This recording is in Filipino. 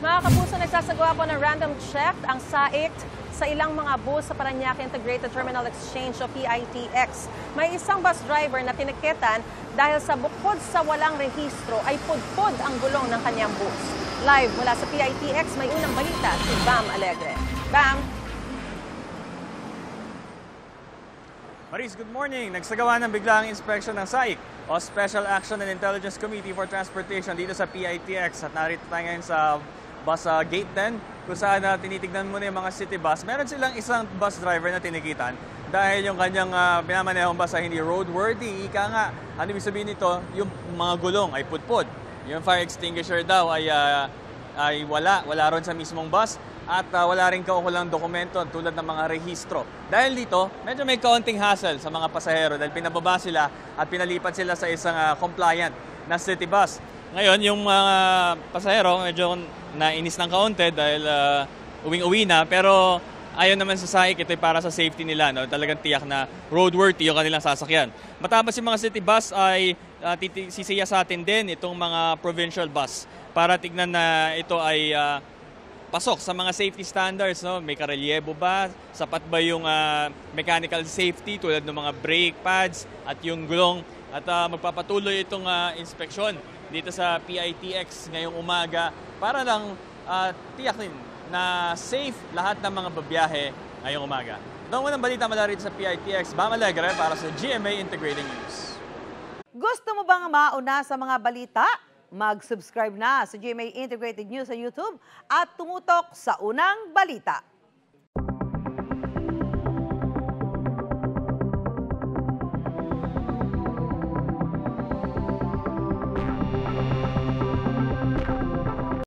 Mga kapuso, nagsasagawa po ng random check ang SAIC sa ilang mga bus sa Parañaque Integrated Terminal Exchange o PITX. May isang bus driver na tinikitan dahil sa bukod sa walang rehistro ay pudpud ang gulong ng kanyang bus. Live mula sa PITX, may unang balita si Bam Alegre. Bam! Maris, good morning. Nagsagawa ng biglaang inspeksyon ng SAIC o Special Action and Intelligence Committee for Transportation dito sa PITX. At narito tayo ngayon sa bus gate 10 kung saan tinitignan muna yung mga city bus. Meron silang isang bus driver na tinikitan dahil yung kanyang pinamanehong bus ay hindi roadworthy. Ika nga, ano ibig sabihin nito? Yung mga gulong ay pudpud. Yung fire extinguisher daw ay wala ron sa mismong bus. At wala rin kaukulang dokumento tulad ng mga rehistro. Dahil dito, medyo may kaunting hassle sa mga pasahero dahil pinababa sila at pinalipat sila sa isang compliant na city bus. Ngayon, yung mga pasahero medyo nainis ng kaunti dahil uwing-uwi na, pero ayon naman sa SAIC, ito ay para sa safety nila. No? Talagang tiyak na roadworthy yung kanilang sasakyan. Matapos yung mga city bus ay sisiya sa atin din itong mga provincial bus para tignan na ito ay pasok sa mga safety standards. No? May karelyebo ba? Sapat ba yung mechanical safety tulad ng mga brake pads at yung gulong? At magpapatuloy itong inspeksyon dito sa PITX ngayong umaga para lang tiyakin na safe lahat ng mga babiyahe ngayong umaga. Ito ang unang balita mula rito sa PITX. Bam Alegre para sa GMA Integrating News. Gusto mo bang mauna sa mga balita? Mag-subscribe na sa GMA Integrated News sa YouTube at tumutok sa unang balita.